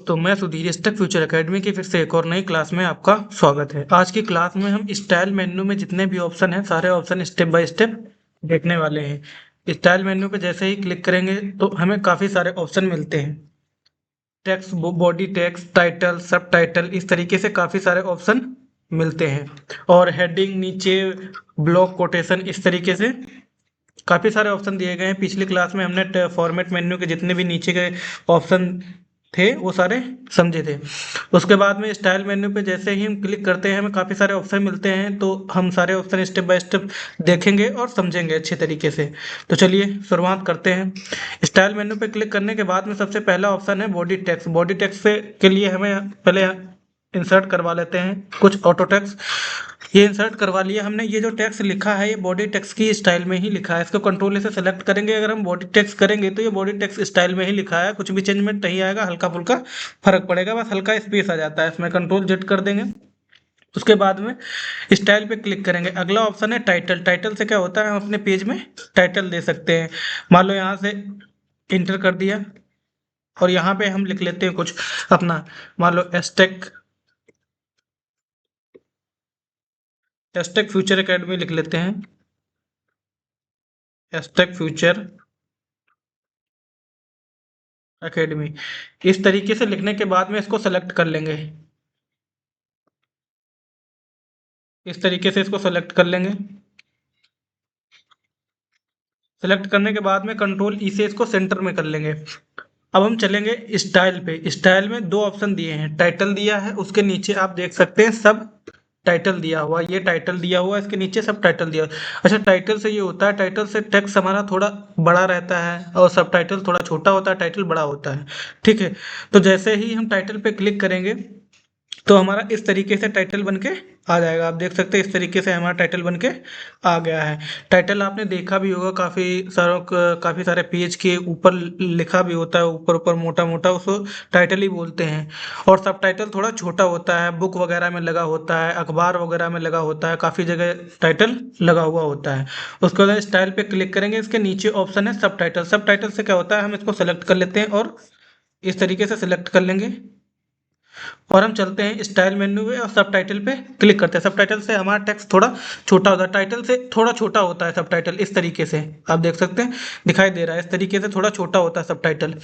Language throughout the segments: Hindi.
दोस्तों, मैं सुधीर स्टेक फ्यूचर एकेडमी की फिर से एक और नई क्लास में आपका स्वागत है। आज की क्लास में हम स्टाइल मेन्यू में जितने भी ऑप्शन हैं सारे ऑप्शन स्टेप बाय स्टेप देखने वाले हैं। स्टाइल मेन्यू पे जैसे ही क्लिक करेंगे तो हमें काफ़ी सारे ऑप्शन मिलते हैं। टेक्स्ट, बॉडी टेक्स्ट, टाइटल, सब टाइटल, इस तरीके से काफ़ी सारे ऑप्शन मिलते हैं। और हेडिंग, नीचे ब्लॉक, कोटेशन, इस तरीके से काफ़ी सारे ऑप्शन दिए गए हैं। पिछली क्लास में हमने फॉर्मेट मेन्यू के जितने भी नीचे के ऑप्शन थे वो सारे समझे थे। उसके बाद में स्टाइल मेन्यू पे जैसे ही हम क्लिक करते हैं हमें काफ़ी सारे ऑप्शन मिलते हैं, तो हम सारे ऑप्शन स्टेप बाय स्टेप देखेंगे और समझेंगे अच्छे तरीके से। तो चलिए शुरुआत करते हैं। स्टाइल मेन्यू पे क्लिक करने के बाद में सबसे पहला ऑप्शन है बॉडी टेक्स्ट। बॉडी टेक्स्ट से के लिए हमें पहले इंसर्ट करवा लेते हैं कुछ ऑटो टेक्स्ट। ये इंसर्ट करवा लिया हमने। ये जो टेक्स्ट लिखा है ये बॉडी टेक्स्ट की स्टाइल में ही लिखा है। इसको कंट्रोल से सेलेक्ट करेंगे, अगर हम बॉडी टेक्स्ट करेंगे तो ये बॉडी टेक्स्ट स्टाइल में ही लिखा है, कुछ भी चेंजमेंट नहीं आएगा, हल्का फुल्का फर्क पड़ेगा, बस हल्का स्पेस आ जाता है इसमें। कंट्रोल जेड कर देंगे। उसके बाद में स्टाइल पे क्लिक करेंगे। अगला ऑप्शन है टाइटल। टाइटल से क्या होता है, हम अपने पेज में टाइटल दे सकते हैं। मान लो यहाँ से इंटर कर दिया और यहाँ पे हम लिख लेते हैं कुछ अपना, मान लो एस्टेक फ्यूचर एकेडमी लिख लेते हैं। एस्टेक फ्यूचर एकेडमी, इस तरीके से लिखने के बाद में इसको सेलेक्ट कर लेंगे। इस तरीके से इसको सेलेक्ट कर लेंगे। सेलेक्ट करने के बाद में कंट्रोल ई से इसको सेंटर में कर लेंगे। अब हम चलेंगे स्टाइल पे। स्टाइल में दो ऑप्शन दिए हैं, टाइटल दिया है, उसके नीचे आप देख सकते हैं सब टाइटल दिया हुआ। ये टाइटल दिया हुआ, इसके नीचे सब टाइटल दिया हुआ। अच्छा, टाइटल से ये होता है, टाइटल से टेक्स्ट हमारा थोड़ा बड़ा रहता है और सब टाइटल थोड़ा छोटा होता है, टाइटल बड़ा होता है। ठीक है, तो जैसे ही हम टाइटल पे क्लिक करेंगे तो हमारा इस तरीके से टाइटल बन के आ जाएगा। आप देख सकते हैं इस तरीके से हमारा टाइटल बन के आ गया है। टाइटल आपने देखा भी होगा, काफ़ी सारे पेज के ऊपर लिखा भी होता है, ऊपर ऊपर मोटा मोटा, उसको टाइटल ही बोलते हैं। और सब टाइटल थोड़ा छोटा होता है, बुक वगैरह में लगा होता है, अखबार वगैरह में लगा होता है, काफ़ी जगह टाइटल लगा हुआ होता है। उसके बाद स्टाइल पे क्लिक करेंगे, इसके नीचे ऑप्शन है सब टाइटल। सब टाइटल से क्या होता है, हम इसको सेलेक्ट कर लेते हैं और इस तरीके से सेलेक्ट कर लेंगे और हम चलते हैं स्टाइल मेन्यू में और सब टाइटल पे क्लिक करते हैं। सब टाइटल से हमारा टेक्स्ट थोड़ा छोटा होता है, टाइटल से थोड़ा छोटा होता है सब टाइटल। इस तरीके से आप देख सकते हैं, दिखाई दे रहा है, इस तरीके से थोड़ा छोटा होता है सब टाइटल।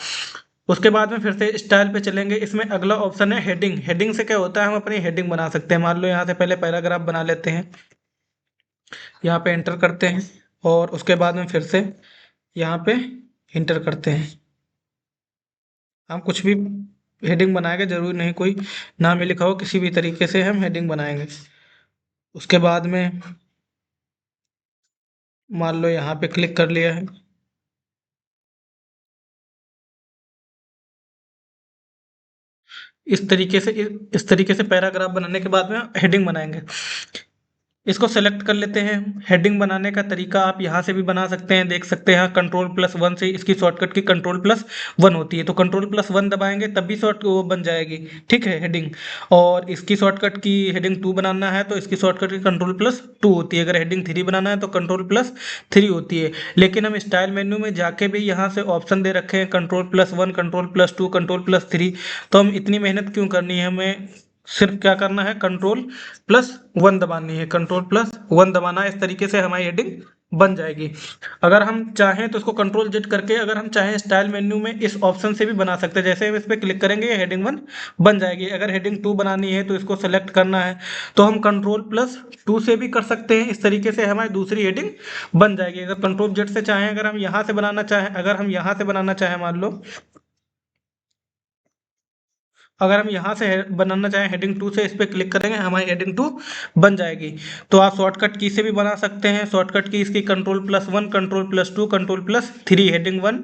उसके बाद में फिर से स्टाइल पे चलेंगे। इसमें अगला ऑप्शन है हेडिंग। हेडिंग से क्या होता है, हम अपनी हेडिंग बना सकते हैं। मान लो यहाँ से पहले पैराग्राफ बना लेते हैं, यहाँ पे एंटर करते हैं और उसके बाद में फिर से यहाँ पे इंटर करते हैं। हम कुछ भी हेडिंग बनाएंगे, जरूरी नहीं कोई नाम ही लिखा हो, किसी भी तरीके से हम हेडिंग बनाएंगे। उसके बाद में मान लो यहाँ पे क्लिक कर लिया है। इस तरीके से पैराग्राफ बनाने के बाद में हेडिंग बनाएंगे। इसको सेलेक्ट कर लेते हैं। हेडिंग बनाने का तरीका आप यहाँ से भी बना सकते हैं, देख सकते हैं कंट्रोल+1 से। इसकी शॉर्टकट की कंट्रोल+1 होती है, तो कंट्रोल+1 दबाएंगे तब भी शॉर्ट वो बन जाएगी। ठीक है, हेडिंग। और इसकी शॉर्टकट की हेडिंग 2 बनाना है तो इसकी शॉर्टकट की कंट्रोल+2 होती है। अगर हेडिंग 3 बनाना है तो कंट्रोल+3 होती है। लेकिन हम स्टाइल मेन्यू में जाके भी यहाँ से ऑप्शन दे रखे हैं कंट्रोल+1, कंट्रोल+2, कंट्रोल+3, तो हम इतनी मेहनत क्यों करनी है, हमें सिर्फ क्या करना है, कंट्रोल+1 दबानी है। कंट्रोल+1 दबाना है, इस तरीके से हमारी हेडिंग बन जाएगी। अगर हम चाहें तो इसको कंट्रोल जेड करके, अगर हम चाहें स्टाइल मेन्यू में इस ऑप्शन से भी बना सकते हैं। जैसे हम इस पर क्लिक करेंगे हेडिंग 1 बन जाएगी। अगर हेडिंग 2 बनानी है तो इसको सेलेक्ट करना है, तो हम कंट्रोल+2 से भी कर सकते हैं। इस तरीके से हमारी दूसरी हेडिंग बन जाएगी। अगर कंट्रोल जेड से चाहें, अगर हम यहाँ से बनाना चाहें, मान लो अगर हम यहाँ से बनाना चाहें हेडिंग 2 से, इस पर क्लिक करेंगे, हमारी हेडिंग 2 बन जाएगी। तो आप शॉर्टकट की से भी बना सकते हैं। शॉर्टकट की इसकी कंट्रोल+1, कंट्रोल+2, कंट्रोल+3, हेडिंग 1,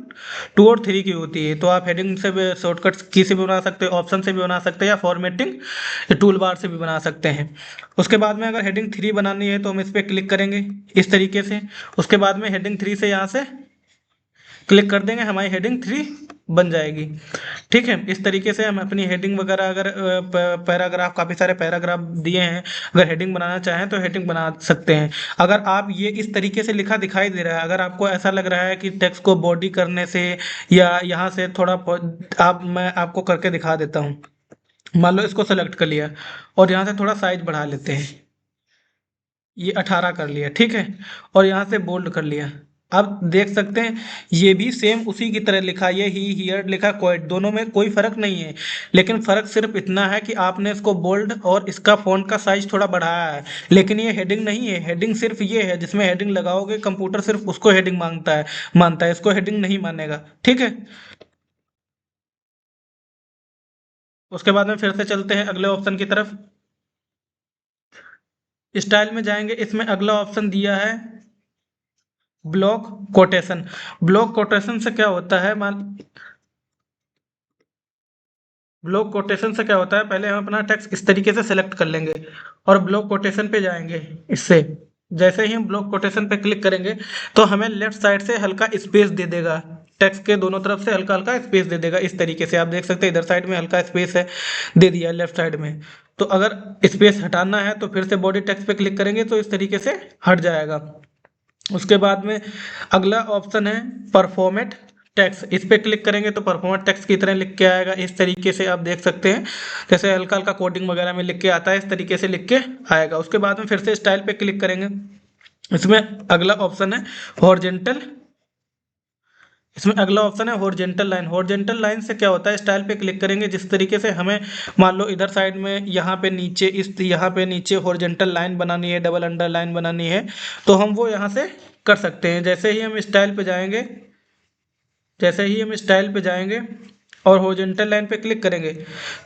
2 और 3 की होती है। तो आप हेडिंग से भी शॉर्टकट की से भी बना सकते हैं, ऑप्शन से भी बना सकते हैं, या फॉर्मेटिंग टूल बार से भी बना सकते हैं। उसके बाद में अगर हेडिंग 3 बनानी है तो हम इस पर क्लिक करेंगे इस तरीके से। उसके बाद में हेडिंग 3 से यहाँ से क्लिक कर देंगे, हमारी हेडिंग 3 बन जाएगी। ठीक है, इस तरीके से हम अपनी हेडिंग वगैरह, अगर पैराग्राफ, काफ़ी सारे पैराग्राफ दिए हैं, अगर हेडिंग बनाना चाहें तो हेडिंग बना सकते हैं। अगर आप ये इस तरीके से लिखा दिखाई दे रहा है, अगर आपको ऐसा लग रहा है कि टेक्स्ट को बॉडी करने से या यहाँ से थोड़ा आप, मैं आपको करके दिखा देता हूँ। मान लो इसको सेलेक्ट कर लिया और यहाँ से थोड़ा साइज बढ़ा लेते हैं, ये 18 कर लिया, ठीक है, और यहाँ से बोल्ड कर लिया। अब देख सकते हैं ये भी सेम उसी की तरह लिखा, ये ही हियर लिखा, क्वाइट, दोनों में कोई फर्क नहीं है। लेकिन फर्क सिर्फ इतना है कि आपने इसको बोल्ड और इसका फॉन्ट का साइज थोड़ा बढ़ाया है। लेकिन ये हेडिंग नहीं है, हेडिंग सिर्फ ये है, जिसमें हेडिंग लगाओगे कंप्यूटर सिर्फ उसको हेडिंग मानता है, इसको हेडिंग नहीं मानेगा। ठीक है, उसके बाद में फिर से चलते हैं अगले ऑप्शन की तरफ। स्टाइल में जाएंगे, इसमें अगला ऑप्शन दिया है ब्लॉक कोटेशन। ब्लॉक कोटेशन से क्या होता है, मान ब्लॉक कोटेशन से क्या होता है, पहले हम अपना टेक्स्ट इस तरीके से सेलेक्ट कर लेंगे और ब्लॉक कोटेशन पे जाएंगे। इससे जैसे ही हम ब्लॉक कोटेशन पे क्लिक करेंगे तो हमें लेफ्ट साइड से हल्का स्पेस दे देगा, टेक्स्ट के दोनों तरफ से हल्का हल्का स्पेस दे देगा। इस तरीके से आप देख सकते हैं इधर साइड में हल्का स्पेस है, दे दिया लेफ्ट साइड में। तो अगर स्पेस हटाना है तो फिर से बॉडी टेक्स्ट पे क्लिक करेंगे तो इस तरीके से हट जाएगा। उसके बाद में अगला ऑप्शन है परफॉर्मेट टेक्स्ट, इस पे क्लिक करेंगे तो परफॉर्मेट टेक्स्ट की तरह लिख के आएगा। इस तरीके से आप देख सकते हैं, जैसे हल्का हल्का कोडिंग वगैरह में लिख के आता है, इस तरीके से लिख के आएगा। उसके बाद में फिर से स्टाइल पे क्लिक करेंगे, इसमें अगला ऑप्शन है हॉरिजॉन्टल। इसमें अगला ऑप्शन है हॉरिजॉन्टल लाइन। हॉरिजॉन्टल लाइन से क्या होता है, स्टाइल पे क्लिक करेंगे, जिस तरीके से हमें मान लो इधर साइड में यहाँ पे नीचे, इस यहाँ पे नीचे हॉरिजॉन्टल लाइन बनानी है, डबल अंडरलाइन बनानी है, तो हम वो यहाँ से कर सकते हैं। जैसे ही हम स्टाइल पे जाएंगे और हॉरिजॉन्टल लाइन पे क्लिक करेंगे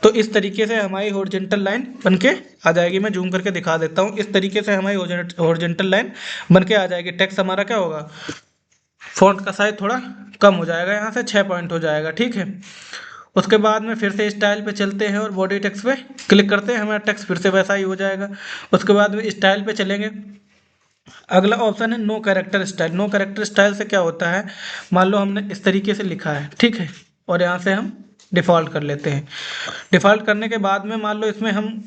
तो इस तरीके से हमारी हॉरिजॉन्टल लाइन बन के आ जाएगी। मैं जूम करके दिखा देता हूँ, इस तरीके से हमारी हॉरिजॉन्टल लाइन बन के आ जाएगी। टेक्स्ट हमारा क्या होगा, फॉन्ट का साइज थोड़ा कम हो जाएगा, यहाँ से 6 पॉइंट हो जाएगा। ठीक है, उसके बाद में फिर से स्टाइल पे चलते हैं और बॉडी टेक्स्ट पे क्लिक करते हैं, हमारा टेक्स्ट फिर से वैसा ही हो जाएगा। उसके बाद में स्टाइल पे चलेंगे, अगला ऑप्शन है no character style. No character style से क्या होता है, मान लो हमने इस तरीके से लिखा है, ठीक है, और यहाँ से हम डिफ़ॉल्ट कर लेते हैं। डिफ़ॉल्ट करने के बाद में मान लो इसमें हम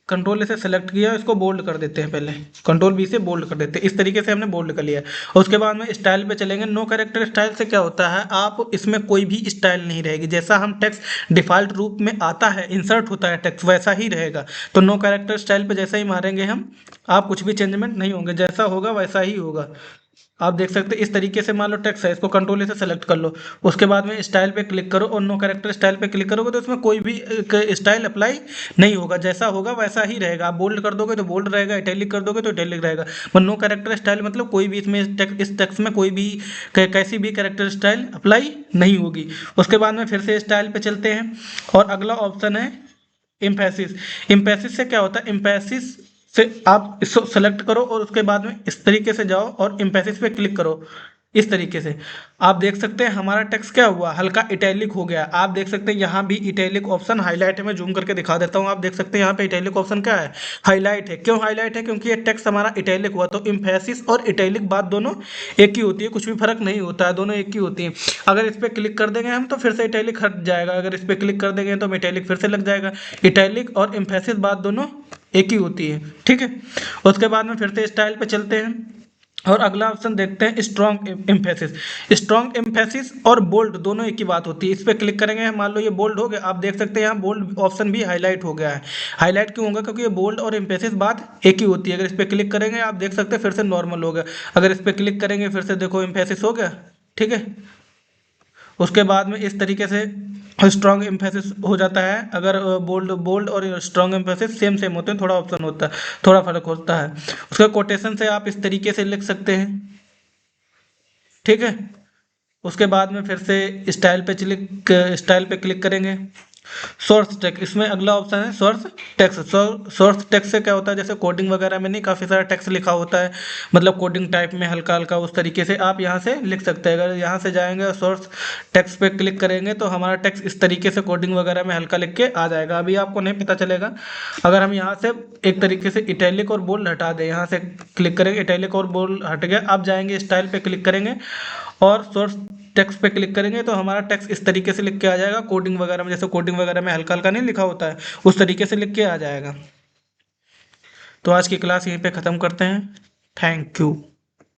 कंट्रोल से सेलेक्ट किया, इसको बोल्ड कर देते हैं, पहले कंट्रोल बी से बोल्ड कर देते हैं। इस तरीके से हमने बोल्ड कर लिया। और उसके बाद में स्टाइल पे चलेंगे। नो कैरेक्टर स्टाइल से क्या होता है, आप इसमें कोई भी स्टाइल नहीं रहेगी, जैसा हम टेक्स्ट डिफ़ॉल्ट रूप में आता है, इंसर्ट होता है टेक्स्ट, वैसा ही रहेगा। तो नो कैरेक्टर स्टाइल पे जैसा ही मारेंगे हम, आप कुछ भी चेंजमेंट नहीं होंगे, जैसा होगा वैसा ही होगा। आप देख सकते हैं इस तरीके से, मान लो टेक्स्ट है, इसको कंट्रोल से सेलेक्ट कर लो, उसके बाद में स्टाइल पे क्लिक करो और नो कैरेक्टर स्टाइल पे क्लिक करोगे तो इसमें कोई भी स्टाइल अप्लाई नहीं होगा, जैसा होगा वैसा ही रहेगा। आप बोल्ड कर दोगे तो बोल्ड रहेगा, इटैलिक कर दोगे तो इटैलिक रहेगा। पर नो कैरेक्टर स्टाइल मतलब कोई भी इसमें इस टेक्स्ट में कोई भी कैसी भी कैरेक्टर स्टाइल अप्लाई नहीं होगी। उसके बाद में फिर से स्टाइल पे चलते हैं और अगला ऑप्शन है इम्फेसिस। इम्फेसिस से क्या होता है, इम्फेसिस से आप इसको सेलेक्ट करो और उसके बाद में इस तरीके से जाओ और इम्फेसिस पे क्लिक करो। इस तरीके से आप देख सकते हैं हमारा टेक्स्ट क्या हुआ, हल्का इटैलिक हो गया। आप देख सकते हैं यहाँ भी इटैलिक ऑप्शन हाईलाइट है, मैं जूम करके दिखा देता हूँ। आप देख सकते हैं यहाँ पे इटैलिक ऑप्शन क्या है, हाईलाइट है। क्यों हाईलाइट है, क्योंकि ये टेक्स्ट हमारा इटैलिक हुआ। तो इम्फेसिस और इटैलिक बात दोनों एक ही होती है, कुछ भी फर्क नहीं होता है, दोनों एक ही होती है। अगर इस पर क्लिक कर देंगे हम तो फिर से इटैलिक हट जाएगा, अगर इस पर क्लिक कर देंगे तो इटैलिक फिर से लग जाएगा। इटैलिक और इम्फेसिस बात दोनों एक ही होती है। ठीक है, उसके बाद में फिर से स्टाइल पे चलते हैं और अगला ऑप्शन देखते हैं स्ट्रॉन्ग एम्फेसिस। स्ट्रॉन्ग एम्फेसिस और बोल्ड दोनों एक ही बात होती है। इस पर क्लिक करेंगे, मान लो ये बोल्ड हो गया, आप देख सकते हैं यहाँ बोल्ड ऑप्शन भी हाईलाइट हो गया है। हाईलाइट क्यों होगा, क्योंकि ये बोल्ड और एम्फेसिस बात एक ही होती है। अगर इस पर क्लिक करेंगे आप देख सकते हैं फिर से नॉर्मल हो गया, अगर इस पर क्लिक करेंगे फिर से देखो एम्फेसिस हो गया। ठीक है, उसके बाद में इस तरीके से स्ट्रॉन्ग एम्फेसिस हो जाता है। अगर बोल्ड बोल्ड और स्ट्रॉन्ग एम्फेसिस सेम सेम होते हैं, थोड़ा ऑप्शन होता है, थोड़ा फर्क होता है। उसका कोटेशन से आप इस तरीके से लिख सकते हैं। ठीक है, उसके बाद में फिर से स्टाइल पे क्लिक करेंगे। सोर्स टेक्स्ट, इसमें अगला ऑप्शन है सोर्स टेक्स्ट। सोर्स टेक्स्ट से क्या होता है, जैसे कोडिंग वगैरह में नहीं काफ़ी सारा टेक्स्ट लिखा होता है, मतलब कोडिंग टाइप में हल्का हल्का, उस तरीके से आप यहाँ से लिख सकते हैं। अगर यहाँ से जाएंगे और सोर्स टेक्स्ट पे क्लिक करेंगे तो हमारा टेक्स्ट इस तरीके से कोडिंग वगैरह में हल्का लिख के आ जाएगा। अभी आपको नहीं पता चलेगा। अगर हम यहाँ से एक तरीके से इटैलिक और बोल्ड हटा दें, यहाँ से क्लिक करेंगे, इटैलिक और बोल्ड हट गया। आप जाएंगे स्टाइल पे क्लिक करेंगे और सोर्स टेक्स्ट पे क्लिक करेंगे तो हमारा टेक्स्ट इस तरीके से लिख के आ जाएगा, कोडिंग वगैरह में, जैसे कोडिंग वगैरह में हल्का हल्का नहीं लिखा होता है, उस तरीके से लिख के आ जाएगा। तो आज की क्लास यहीं पे ख़त्म करते हैं। Thank you.